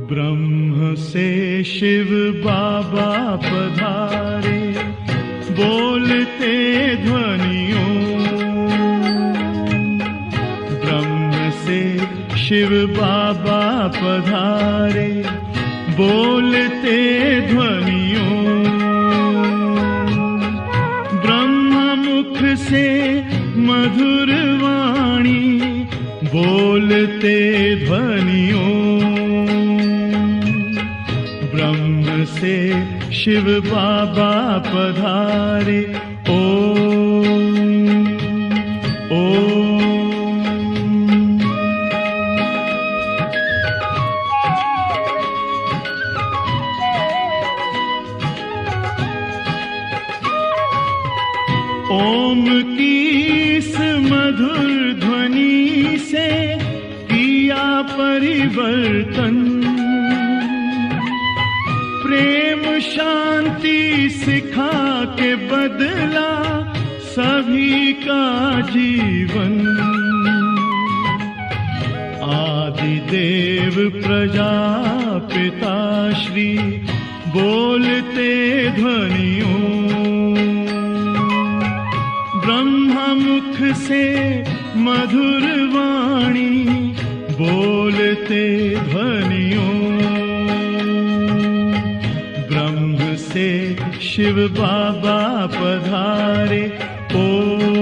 ब्रह्म से शिव बाबा पधारे, बोलते ध्वनियों। ब्रह्म से शिव बाबा पधारे, बोलते ध्वनियों। ब्रह्म मुख से मधुर वाणी, बोलते ध्वनियों। ब्रह्म से शिव बाबा पधारे, ओम ओम। ओम की इस मधुर ध्वनि से किया परिवर्तन। प्रेम शांति सिखा के बदला सभी का जीवन। आदिदेव प्रजापिता श्री बोलते ध्वनियों। ब्रह्मा मुख से मधुर वाणी, बोलते ध्वनियों। ब्रह्म से शिव बाबा पधारे, ओम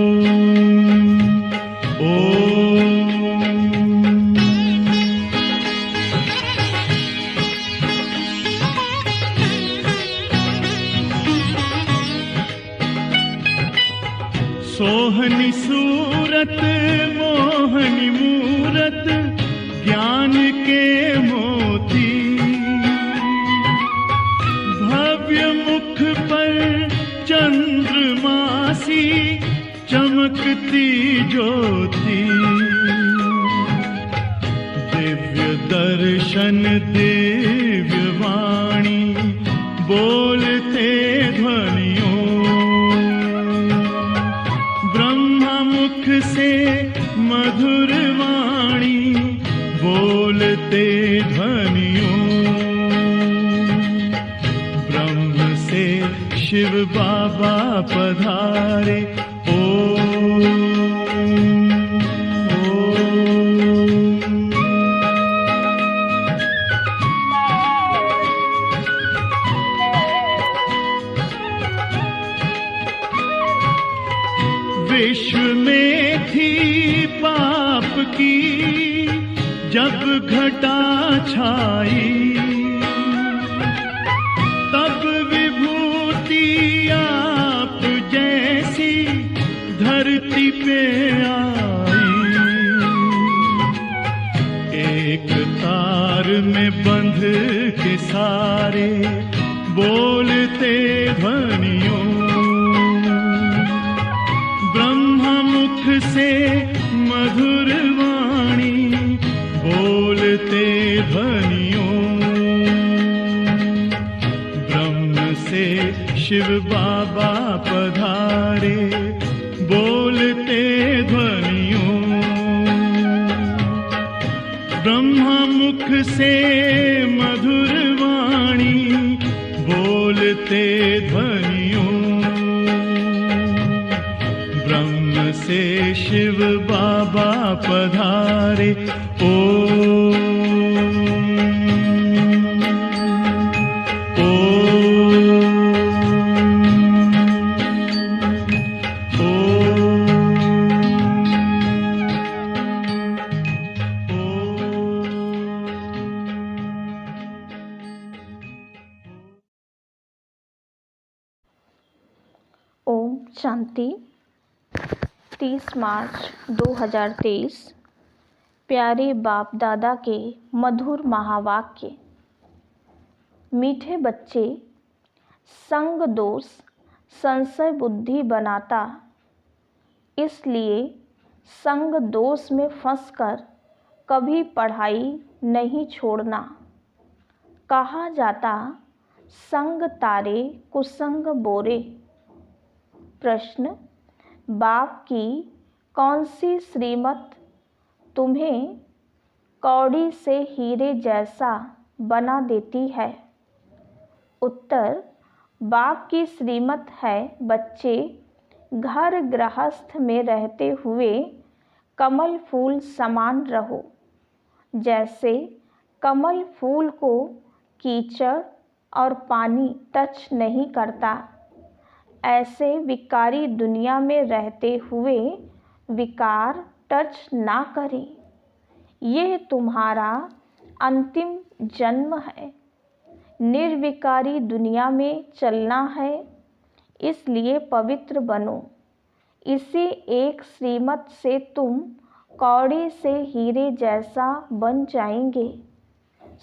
ओम। सोहनी सूरत मोहनी मूरत, ज्ञान के मोती। भव्य मुख पर चंद्रमासी, चमकती ज्योति। दिव्य दर्शन दिव्य वाणी, बोलते ध्वनियों। ब्रह्मा मुख से मधुर वाणी, बोलते ध्वनियों। ब्रह्म से शिव बाबा पधारे, ओम ओम। विश्व में थी पाप की जब घटा छाई, तब विभूति आप जैसी धरती पे आई। एक तार में बंध के सारे, बोलते ध्वनियों। ब्रह्मा मुख से मधुर वाणी, बोलते ध्वनियों। ब्रह्म से शिव बाबा पधारे, बोलते ध्वनियों। ब्रह्मा मुख से मधुर वाणी, बोलते ध्वनियों। ब्रह्म से शिव बाबा पधारे, ओम ओम ओम शांति। 30 मार्च 2023। प्यारे बाप दादा के मधुर महावाक्य। मीठे बच्चे, संग दोष संशय बुद्धि बनाता, इसलिए संग दोष में फंसकर कभी पढ़ाई नहीं छोड़ना। कहा जाता संग तारे कुसंग बोरे। प्रश्न, बाप की कौन सी श्रीमत तुम्हें कौड़ी से हीरे जैसा बना देती है? उत्तर, बाप की श्रीमत है बच्चे घर गृहस्थ में रहते हुए कमल फूल समान रहो। जैसे कमल फूल को कीचड़ और पानी टच नहीं करता, ऐसे विकारी दुनिया में रहते हुए विकार टच ना करें। यह तुम्हारा अंतिम जन्म है। निर्विकारी दुनिया में चलना है, इसलिए पवित्र बनो। इसी एक श्रीमत से तुम कौड़े से हीरे जैसा बन जाएंगे,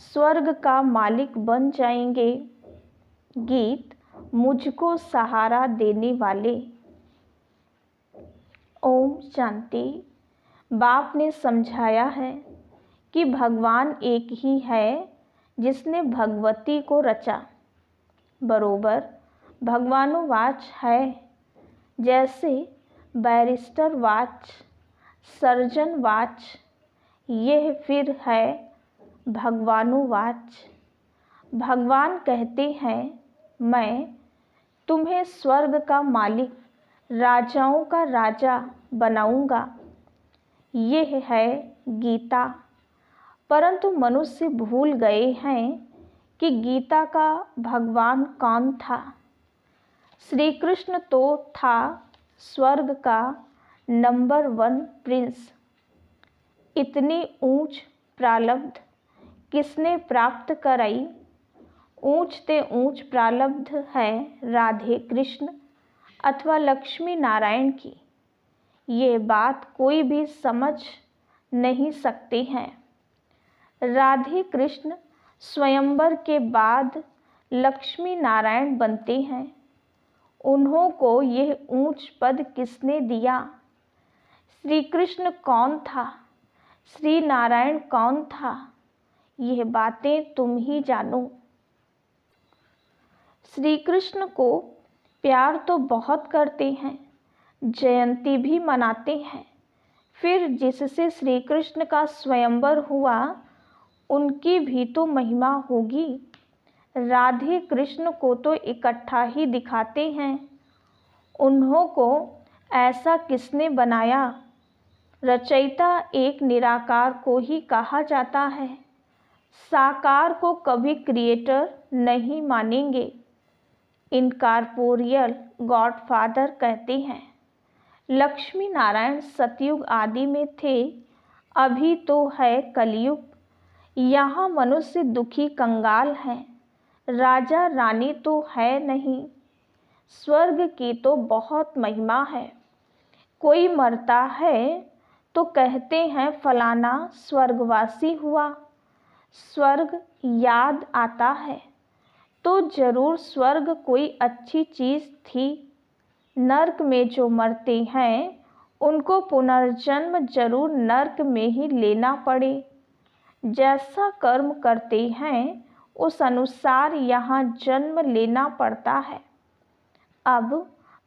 स्वर्ग का मालिक बन जाएंगे। गीत मुझको सहारा देने वाले। ओम शांति। बाप ने समझाया है कि भगवान एक ही है जिसने भगवती को रचा। बरोबर भगवानुवाच है, जैसे बैरिस्टर वाच, सर्जन वाच, यह फिर है भगवानुवाच। भगवान कहते हैं, मैं तुम्हें स्वर्ग का मालिक, राजाओं का राजा बनाऊंगा। यह है गीता। परंतु मनुष्य भूल गए हैं कि गीता का भगवान कौन था। श्री कृष्ण तो था स्वर्ग का नंबर 1 प्रिंस। इतनी ऊंच प्रारब्ध किसने प्राप्त कराई? ऊंच ते ऊंच प्रारब्ध है राधे कृष्ण अथवा लक्ष्मी नारायण की। ये बात कोई भी समझ नहीं सकते हैं। राधे कृष्ण स्वयंवर के बाद लक्ष्मी नारायण बनते हैं। उन्हों को यह ऊंच पद किसने दिया? श्री कृष्ण कौन था? श्री नारायण कौन था? यह बातें तुम ही जानो। श्री कृष्ण को प्यार तो बहुत करते हैं, जयंती भी मनाते हैं। फिर जिससे श्री कृष्ण का स्वयंवर हुआ, उनकी भी तो महिमा होगी। राधे कृष्ण को तो इकट्ठा ही दिखाते हैं। उन्हों को ऐसा किसने बनाया? रचयिता एक निराकार को ही कहा जाता है। साकार को कभी क्रिएटर नहीं मानेंगे। इनकॉर्पोरियल गॉडफादर कहते हैं। लक्ष्मी नारायण सतयुग आदि में थे, अभी तो है कलयुग। यहाँ मनुष्य दुखी कंगाल हैं, राजा रानी तो है नहीं। स्वर्ग की तो बहुत महिमा है। कोई मरता है तो कहते हैं फलाना स्वर्गवासी हुआ। स्वर्ग याद आता है तो जरूर स्वर्ग कोई अच्छी चीज़ थी। नर्क में जो मरते हैं उनको पुनर्जन्म जरूर नर्क में ही लेना पड़े। जैसा कर्म करते हैं उस अनुसार यहाँ जन्म लेना पड़ता है। अब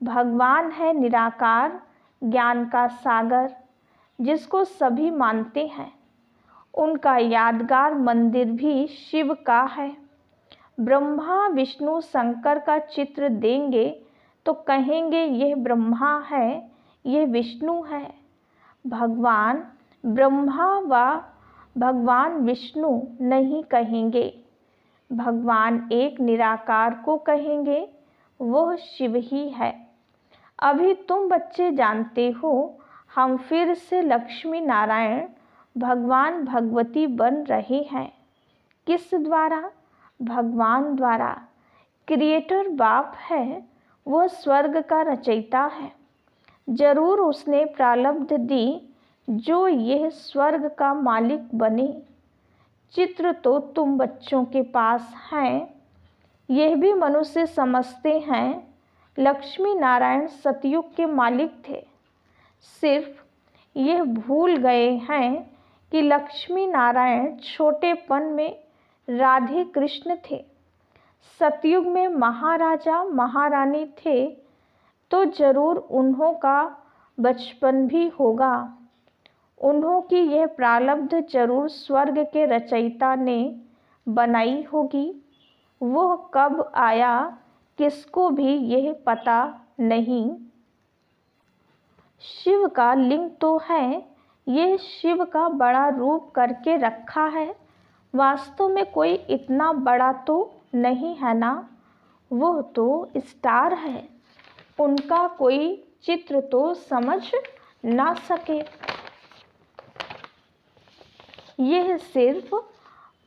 भगवान है निराकार, ज्ञान का सागर, जिसको सभी मानते हैं। उनका यादगार मंदिर भी शिव का है। ब्रह्मा विष्णु शंकर का चित्र देंगे तो कहेंगे यह ब्रह्मा है, यह विष्णु है। भगवान ब्रह्मा व भगवान विष्णु नहीं कहेंगे। भगवान एक निराकार को कहेंगे, वह शिव ही है। अभी तुम बच्चे जानते हो, हम फिर से लक्ष्मी नारायण भगवान भगवती बन रहे हैं। किस द्वारा? भगवान द्वारा। क्रिएटर बाप है, वह स्वर्ग का रचयिता है। जरूर उसने प्रारब्ध दी जो यह स्वर्ग का मालिक बने। चित्र तो तुम बच्चों के पास हैं। यह भी मनुष्य समझते हैं लक्ष्मी नारायण सतयुग के मालिक थे। सिर्फ यह भूल गए हैं कि लक्ष्मी नारायण छोटेपन में राधे कृष्ण थे, सतयुग में महाराजा महारानी थे, तो जरूर उन्हों का बचपन भी होगा। उन्हों की यह प्रारब्ध जरूर स्वर्ग के रचयिता ने बनाई होगी। वह कब आया किसको भी यह पता नहीं। शिव का लिंग तो है, यह शिव का बड़ा रूप करके रखा है, वास्तव में कोई इतना बड़ा तो नहीं है ना। वह तो स्टार है, उनका कोई चित्र तो समझ ना सके। यह सिर्फ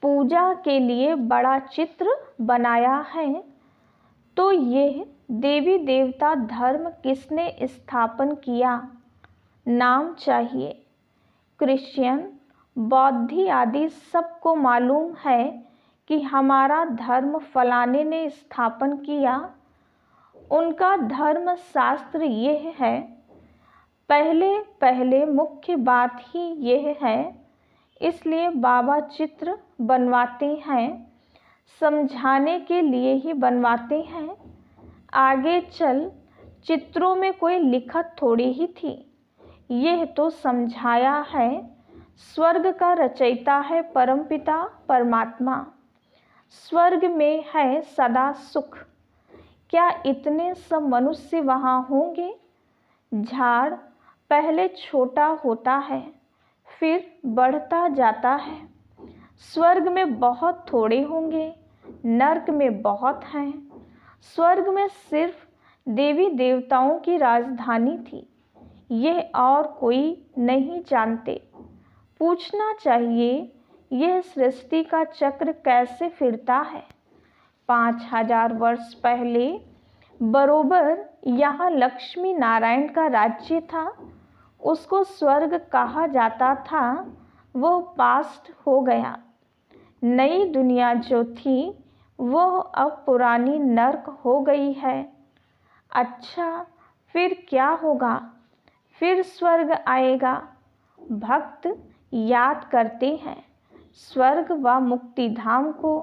पूजा के लिए बड़ा चित्र बनाया है। तो यह देवी देवता धर्म किसने स्थापन किया? नाम चाहिए। क्रिश्चियन, बौद्धी आदि सबको मालूम है कि हमारा धर्म फलाने ने स्थापन किया। उनका धर्म शास्त्र यह है। पहले पहले मुख्य बात ही यह है, इसलिए बाबा चित्र बनवाते हैं, समझाने के लिए ही बनवाते हैं। आगे चल चित्रों में कोई लिखत थोड़ी ही थी, यह तो समझाया है। स्वर्ग का रचयिता है परमपिता परमात्मा, स्वर्ग में है सदा सुख। क्या इतने सब मनुष्य वहाँ होंगे? झाड़ पहले छोटा होता है, फिर बढ़ता जाता है। स्वर्ग में बहुत थोड़े होंगे, नरक में बहुत हैं। स्वर्ग में सिर्फ देवी देवताओं की राजधानी थी, यह और कोई नहीं जानते। पूछना चाहिए यह सृष्टि का चक्र कैसे फिरता है। 5000 वर्ष पहले बरोबर यहाँ लक्ष्मी नारायण का राज्य था, उसको स्वर्ग कहा जाता था, वह पास्ट हो गया। नई दुनिया जो थी वह अब पुरानी नर्क हो गई है। अच्छा, फिर क्या होगा? फिर स्वर्ग आएगा। भक्त याद करते हैं, स्वर्ग व मुक्ति धाम को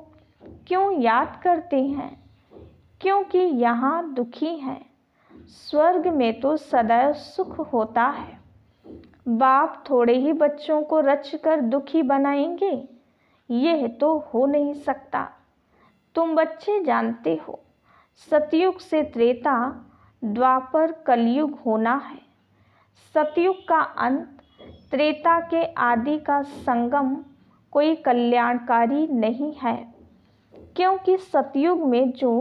क्यों याद करते हैं? क्योंकि यहाँ दुखी हैं। स्वर्ग में तो सदैव सुख होता है। बाप थोड़े ही बच्चों को रच कर दुखी बनाएंगे, यह तो हो नहीं सकता। तुम बच्चे जानते हो, सतयुग से त्रेता द्वापर कलयुग होना है। सतयुग का अंत त्रेता के आदि का संगम कोई कल्याणकारी नहीं है, क्योंकि सतयुग में जो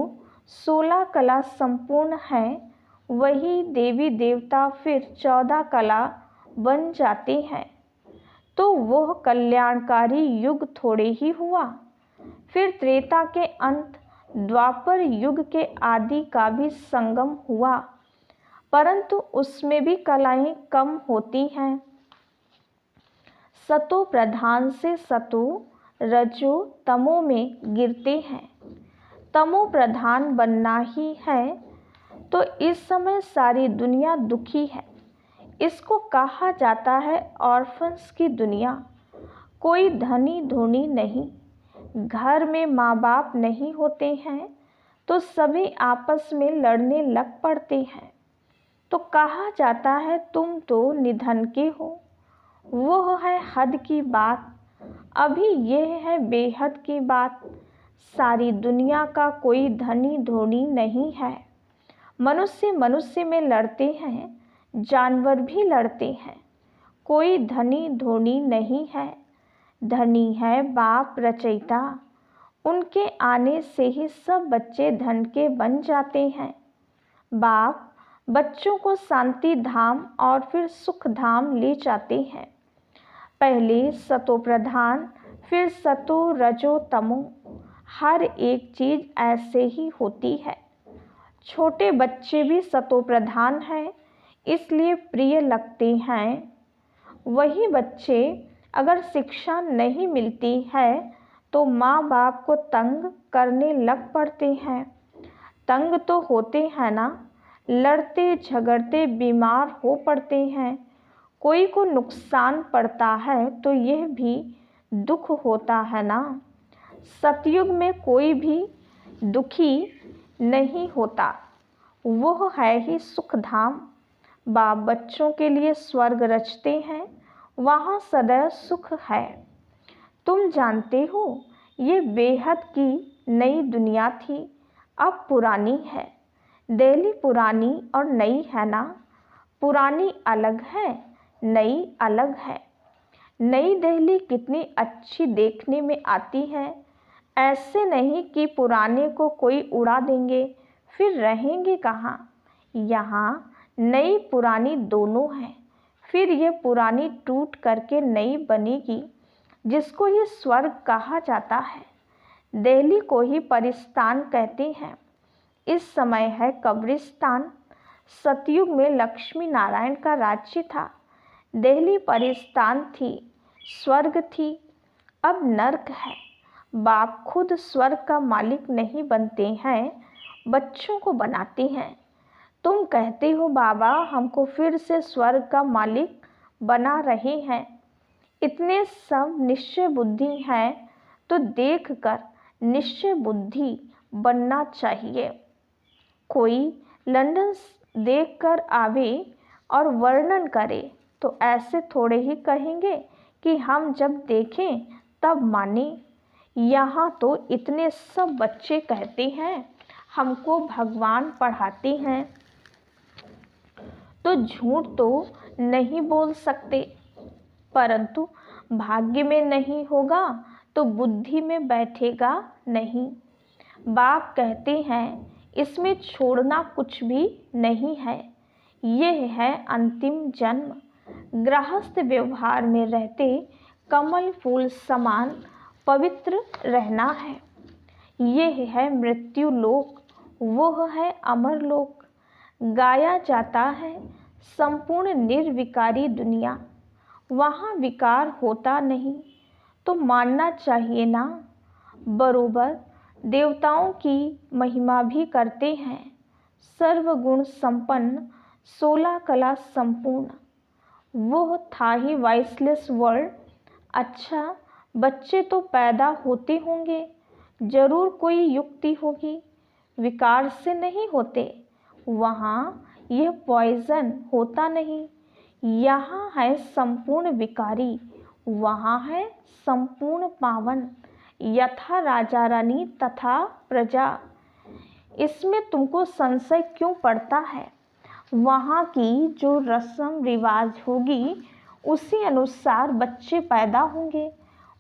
16 कला संपूर्ण है, वही देवी देवता फिर 14 कला बन जाते हैं। तो वह कल्याणकारी युग थोड़े ही हुआ। फिर त्रेता के अंत द्वापर युग के आदि का भी संगम हुआ, परंतु उसमें भी कलाएं कम होती हैं। सतो प्रधान से सतो रजो तमो में गिरते हैं। तमो प्रधान बनना ही है, तो इस समय सारी दुनिया दुखी है। इसको कहा जाता है ऑर्फन्स की दुनिया। कोई धनी धोनी नहीं, घर में माँ बाप नहीं होते हैं, तो सभी आपस में लड़ने लग पड़ते हैं। तो कहा जाता है तुम तो निधन के हो। वह है हद की बात, अभी यह है बेहद की बात। सारी दुनिया का कोई धनी धोनी नहीं है। मनुष्य मनुष्य में लड़ते हैं, जानवर भी लड़ते हैं। कोई धनी धोनी नहीं है। धनी है बाप रचयिता, उनके आने से ही सब बच्चे धन के बन जाते हैं। बाप बच्चों को शांति धाम और फिर सुख धाम ले जाते हैं। पहले सतो प्रधान, फिर सतो रजो तमो, हर एक चीज़ ऐसे ही होती है। छोटे बच्चे भी सतो प्रधान हैं, इसलिए प्रिय लगते हैं। वही बच्चे अगर शिक्षा नहीं मिलती है तो माँ बाप को तंग करने लग पड़ते हैं। तंग तो होते हैं ना, लड़ते झगड़ते बीमार हो पड़ते हैं। कोई को नुकसान पड़ता है तो यह भी दुख होता है ना। सतयुग में कोई भी दुखी नहीं होता, वह है ही सुख धाम। बाप बच्चों के लिए स्वर्ग रचते हैं, वहाँ सदैव सुख है। तुम जानते हो ये बेहद की नई दुनिया थी, अब पुरानी है। दिल्ली पुरानी और नई है ना। पुरानी अलग है, नई अलग है। नई दिल्ली कितनी अच्छी देखने में आती है। ऐसे नहीं कि पुराने को कोई उड़ा देंगे, फिर रहेंगे कहाँ। यहाँ नई पुरानी दोनों हैं। फिर ये पुरानी टूट करके नई बनेगी, जिसको ये स्वर्ग कहा जाता है। दिल्ली को ही परिस्तान कहते हैं। इस समय है कब्रिस्तान। सतयुग में लक्ष्मी नारायण का राज्य था। दिल्ली परिस्तान थी, स्वर्ग थी, अब नर्क है। बाप खुद स्वर्ग का मालिक नहीं बनते हैं, बच्चों को बनाते हैं। तुम कहते हो बाबा हमको फिर से स्वर्ग का मालिक बना रहे हैं। इतने सब निश्चय बुद्धि है तो देखकर निश्चय बुद्धि बनना चाहिए। कोई लंदन देखकर आवे और वर्णन करे तो ऐसे थोड़े ही कहेंगे कि हम जब देखें तब माने। यहाँ तो इतने सब बच्चे कहते हैं हमको भगवान पढ़ाते हैं, तो झूठ तो नहीं बोल सकते। परंतु भाग्य में नहीं होगा तो बुद्धि में बैठेगा नहीं। बाप कहते हैं इसमें छोड़ना कुछ भी नहीं है। यह है अंतिम जन्म। गृहस्थ व्यवहार में रहते कमल फूल समान पवित्र रहना है। यह है मृत्यु लोक, वह है अमर लोक। गाया जाता है संपूर्ण निर्विकारी दुनिया, वहाँ विकार होता नहीं, तो मानना चाहिए ना। बरोबर देवताओं की महिमा भी करते हैं। सर्वगुण संपन्न, 16 कला संपूर्ण, वह था ही वाइसलेस वर्ल्ड। अच्छा, बच्चे तो पैदा होते होंगे, जरूर कोई युक्ति होगी। विकार से नहीं होते, वहाँ यह पॉइजन होता नहीं। यहाँ है संपूर्ण विकारी, वहाँ है संपूर्ण पावन। यथा राजा रानी तथा प्रजा। इसमें तुमको संशय क्यों पड़ता है? वहाँ की जो रस्म रिवाज होगी उसी अनुसार बच्चे पैदा होंगे।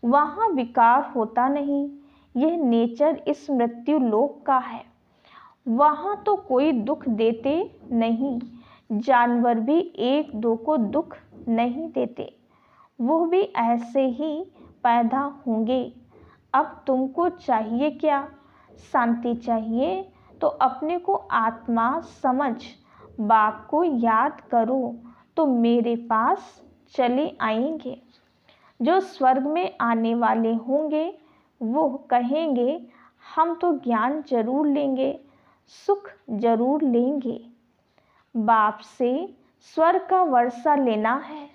वहाँ विकार होता नहीं। यह नेचर इस मृत्यु लोक का है। वहाँ तो कोई दुख देते नहीं। जानवर भी एक दो को दुख नहीं देते, वो भी ऐसे ही पैदा होंगे। अब तुमको चाहिए क्या? शांति चाहिए तो अपने को आत्मा समझ बाप को याद करो तो मेरे पास चले आएंगे। जो स्वर्ग में आने वाले होंगे वो कहेंगे हम तो ज्ञान जरूर लेंगे, सुख जरूर लेंगे। बाप से स्वर्ग का वर्षा लेना है।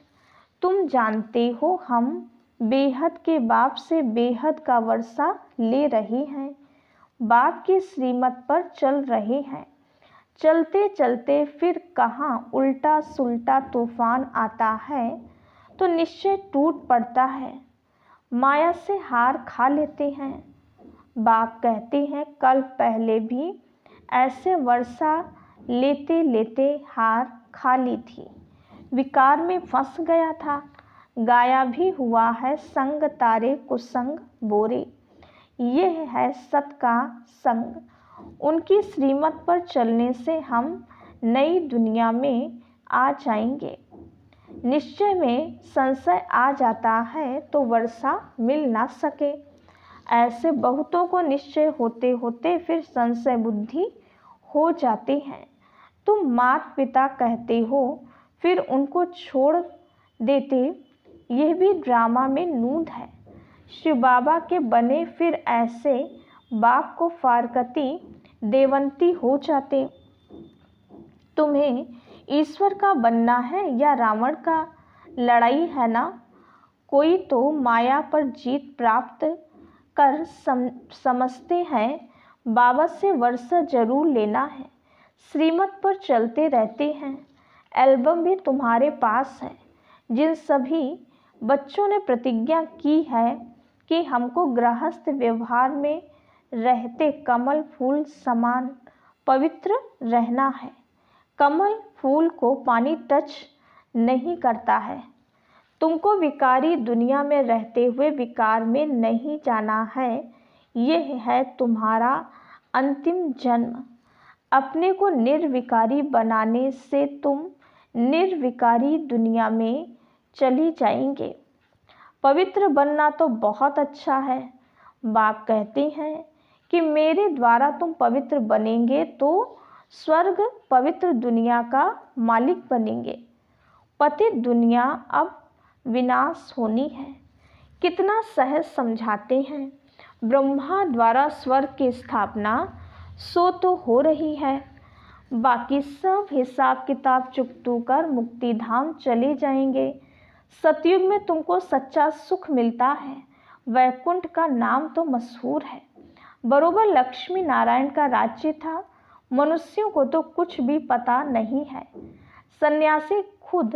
तुम जानते हो हम बेहद के बाप से बेहद का वर्षा ले रहे हैं। बाप की श्रीमत पर चल रहे हैं। चलते चलते फिर कहाँ उल्टा सुल्टा तूफान आता है तो निश्चय टूट पड़ता है। माया से हार खा लेते हैं। बाप कहते हैं कल पहले भी ऐसे वर्षा लेते लेते हार खा ली थी, विकार में फंस गया था। गाया भी हुआ है संग तारे कुसंग बोरे। यह है सत का संग। उनकी श्रीमत पर चलने से हम नई दुनिया में आ जाएंगे। निश्चय में संशय आ जाता है तो वर्षा मिल ना सके। ऐसे बहुतों को निश्चय होते होते फिर संशय बुद्धि हो जाते हैं। तुम माता पिता कहते हो फिर उनको छोड़ देते, यह भी ड्रामा में नूंद है। शिव बाबा के बने फिर ऐसे बाप को फारकती देवंती हो जाते। तुम्हें ईश्वर का बनना है या रावण का? लड़ाई है ना। कोई तो माया पर जीत प्राप्त कर समझते हैं बाबा से वर्षा जरूर लेना है। श्रीमत पर चलते रहते हैं। एल्बम भी तुम्हारे पास है। जिन सभी बच्चों ने प्रतिज्ञा की है कि हमको गृहस्थ व्यवहार में रहते कमल फूल समान पवित्र रहना है। कमल फूल को पानी टच नहीं करता है। तुमको विकारी दुनिया में रहते हुए विकार में नहीं जाना है। यह है तुम्हारा अंतिम जन्म। अपने को निर्विकारी बनाने से तुम निर्विकारी दुनिया में चली जाएंगे। पवित्र बनना तो बहुत अच्छा है। बाप कहते हैं कि मेरे द्वारा तुम पवित्र बनेंगे तो स्वर्ग पवित्र दुनिया का मालिक बनेंगे। पतित दुनिया अब विनाश होनी है। कितना सहज समझाते हैं। ब्रह्मा द्वारा स्वर्ग की स्थापना सो तो हो रही है। बाकी सब हिसाब किताब चुकतू कर मुक्ति धाम चले जाएंगे। सतयुग में तुमको सच्चा सुख मिलता है। वैकुंठ का नाम तो मशहूर है। बरोबर लक्ष्मी नारायण का राज्य था। मनुष्यों को तो कुछ भी पता नहीं है। सन्यासी खुद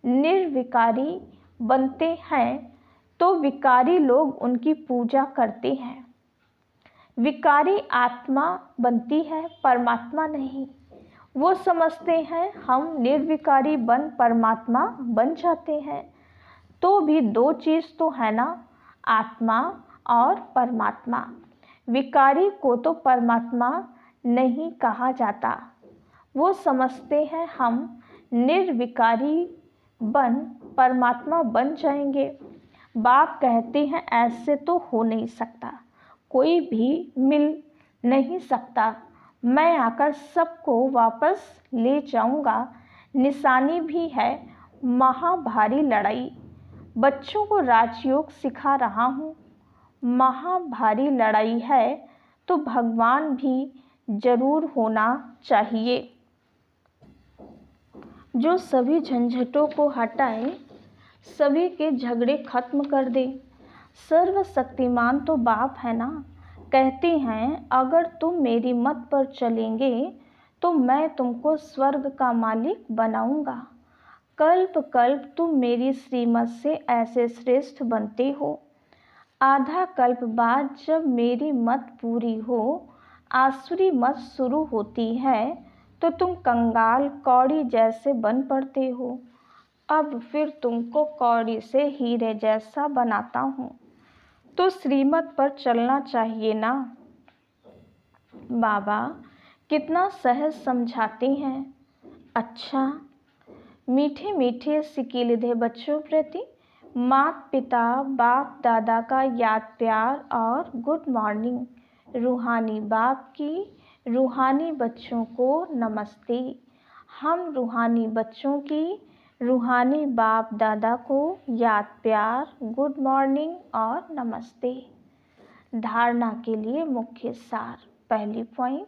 निर्विकारी बनते हैं तो विकारी लोग उनकी पूजा करते हैं। विकारी आत्मा बनती है, परमात्मा नहीं। वो समझते हैं हम निर्विकारी बन परमात्मा बन जाते हैं। तो भी दो चीज़ तो है ना, आत्मा और परमात्मा। विकारी को तो परमात्मा नहीं कहा जाता। वो समझते हैं हम निर्विकारी बन परमात्मा बन जाएंगे। बाप कहते हैं ऐसे तो हो नहीं सकता, कोई भी मिल नहीं सकता। मैं आकर सबको वापस ले जाऊंगा। निशानी भी है महाभारी लड़ाई। बच्चों को राजयोग सिखा रहा हूँ। महाभारी लड़ाई है तो भगवान भी जरूर होना चाहिए, जो सभी झंझटों को हटाए, सभी के झगड़े खत्म कर दे। सर्वशक्तिमान तो बाप है ना। कहते हैं अगर तुम मेरी मत पर चलेंगे तो मैं तुमको स्वर्ग का मालिक बनाऊंगा। कल्प कल्प तुम मेरी श्रीमत से ऐसे श्रेष्ठ बनते हो। आधा कल्प बाद जब मेरी मत पूरी हो, आसुरी मत शुरू होती है तो तुम कंगाल कौड़ी जैसे बन पड़ते हो। अब फिर तुमको कौड़ी से हीरे जैसा बनाता हूँ। तो श्रीमत पर चलना चाहिए ना। बाबा कितना सहज समझाते हैं। अच्छा, मीठे मीठे सिकीलिधे बच्चों प्रति माता पिता बाप दादा का याद प्यार और गुड मॉर्निंग। रूहानी बाप की रूहानी बच्चों को नमस्ते। हम रूहानी बच्चों की रूहानी बाप दादा को याद प्यार गुड मॉर्निंग और नमस्ते। धारणा के लिए मुख्य सार। पहली पॉइंट,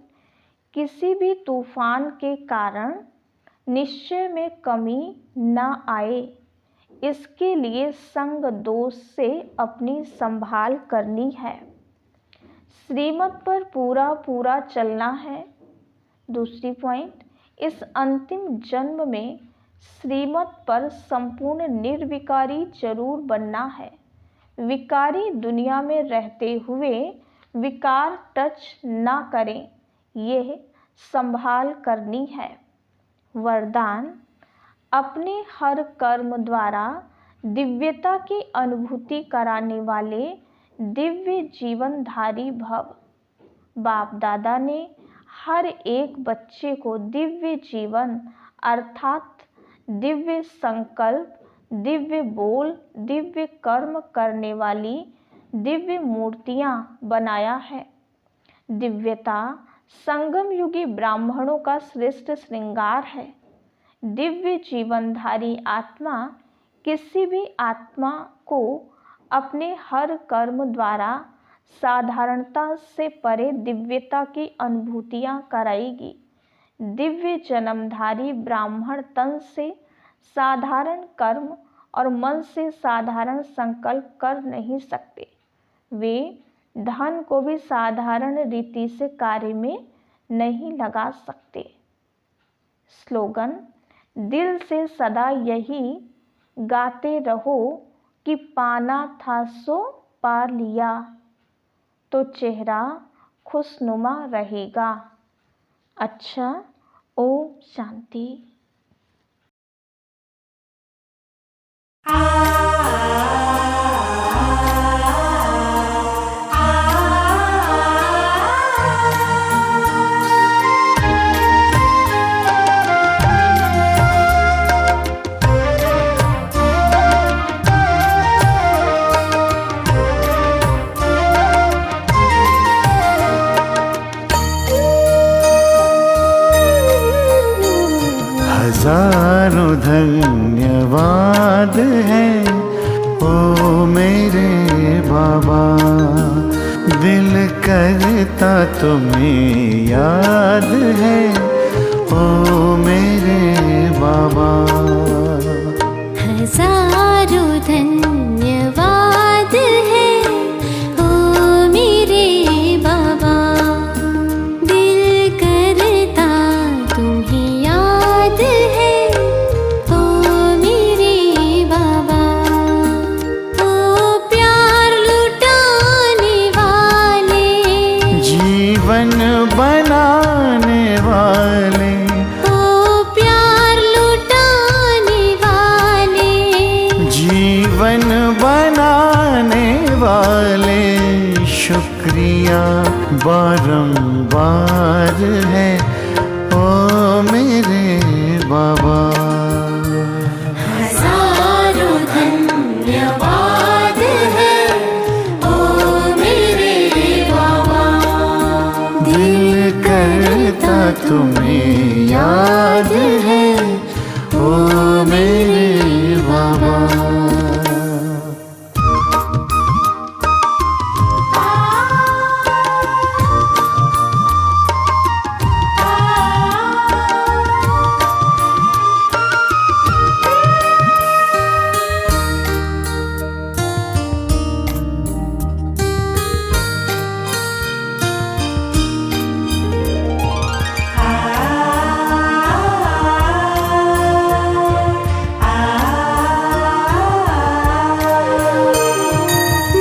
किसी भी तूफान के कारण निश्चय में कमी न आए, इसके लिए संग दोष से अपनी संभाल करनी है। श्रीमत पर पूरा पूरा चलना है। दूसरी पॉइंट, इस अंतिम जन्म में श्रीमत पर संपूर्ण निर्विकारी जरूर बनना है। विकारी दुनिया में रहते हुए विकार टच ना करें, यह संभाल करनी है। वरदान, अपने हर कर्म द्वारा दिव्यता की अनुभूति कराने वाले दिव्य जीवनधारी भव। बाप दादा ने हर एक बच्चे को दिव्य जीवन अर्थात दिव्य संकल्प, दिव्य बोल, दिव्य कर्म करने वाली दिव्य मूर्तियां बनाया है। दिव्यता संगम युगी ब्राह्मणों का श्रेष्ठ श्रृंगार है। दिव्य जीवनधारी आत्मा किसी भी आत्मा को अपने हर कर्म द्वारा साधारणता से परे दिव्यता की अनुभूतियां कराएगी। दिव्य जन्मधारी ब्राह्मण तन से साधारण कर्म और मन से साधारण संकल्प कर नहीं सकते। वे धन को भी साधारण रीति से कार्य में नहीं लगा सकते। स्लोगन: दिल से सदा यही गाते रहो कि पाना था सो पा लिया, तो चेहरा खुशनुमा रहेगा। अच्छा, ओम शांति। हजारों धन्यवाद है ओ मेरे बाबा, दिल करता तुम्हें याद है ओ मेरे बाबा। हजारों धन्यवाद है ओ मेरे बाबा, दिल करता तुम्हें याद है ओ मेरे बाबा। ओ प्यार लुटाने वाले, जीवन बनाने वाले, ओ प्यार लुटाने वाले, जीवन बनाने वाले, शुक्रिया बारंबार है ओ मेरे बाबा। हजारों धन्यवाद है ओ मेरे बाबा, दिल करता तुम्हें याद है ओ मेरे बाबा।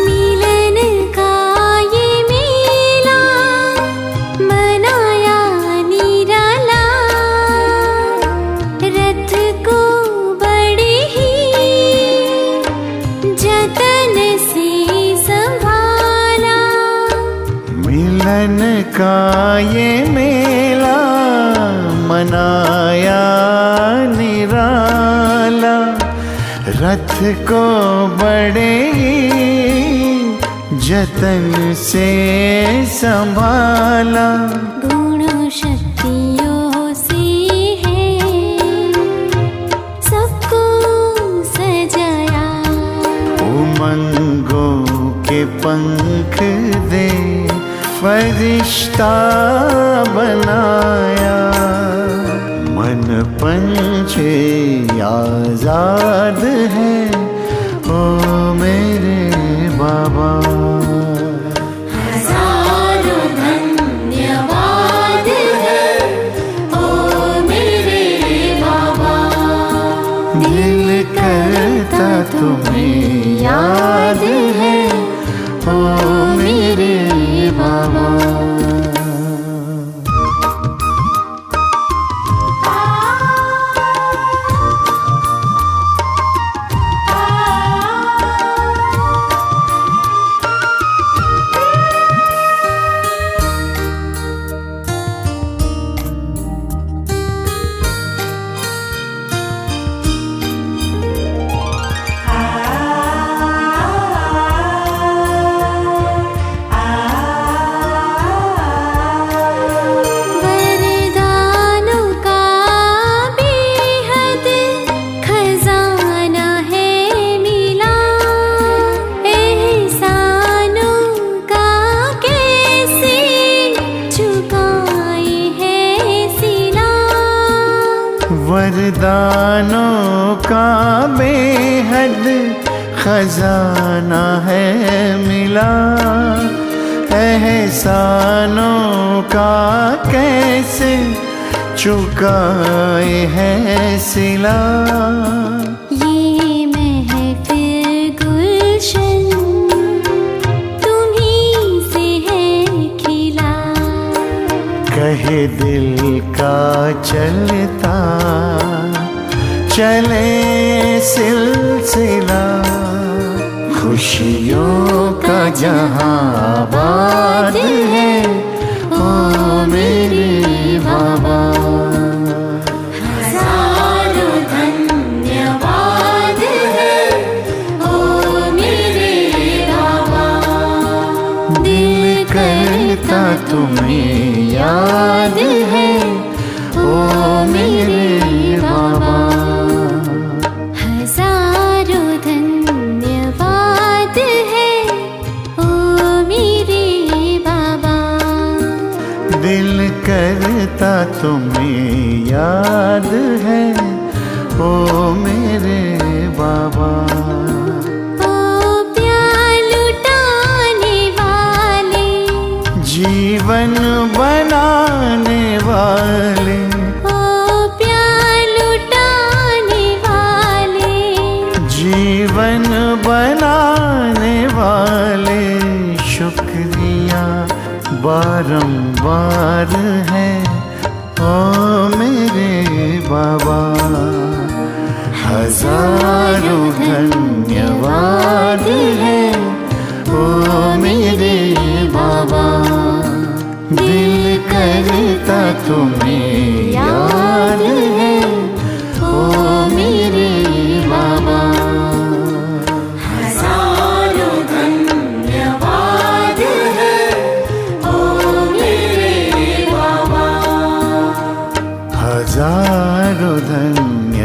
मिलन का ये मेला मनाया निराला, रथ को बड़े ही जतन से संभाला। मिलन का ये मेला मनाया निराला, रथ को बड़े जतन से संभाला। गुणों शक्तियों से है सबको सजाया, उमंगों के पंख दे फरिश्ता बनाया। मन पंछी आजाद है ओ मेरे बाबा। हजारों धन्यवाद है ओ मेरे बाबा, दिल करता तुम्हें याद है ओ मेरे बाबा। का बेहद खजाना है मिला, एहसानों का कैसे चुकाए है सिला। ये महफिल गुलशन तुम्हीं से है खिला, कहे दिल का चलता चले सिलसिला, खुशियों का जहां आबाद है ओ मेरे बाबा। हजारों धन्यवाद है ओ मेरे बाबा, दिल करता तुम्हें याद है ओ मेरे बाबा। हजारों धन्यवाद है ओ मेरे बाबा, दिल करता तुम्हें याद है ओ मेरे बाबा। ओ प्यार लुटाने वाले, जीवन बनाने वाले, ओ प्यार लुटाने वाले, जीवन बनाने वाले, शुक्रिया बारंबार है ओ मेरे बाबा। हजारों धन्यवाद है ओ मेरे बाबा, दिल करता तुम्हें याद है ओ मेरे बाबा। हजारों धन्यवाद है ओ मेरे बाबा, हजारों धन्यवाद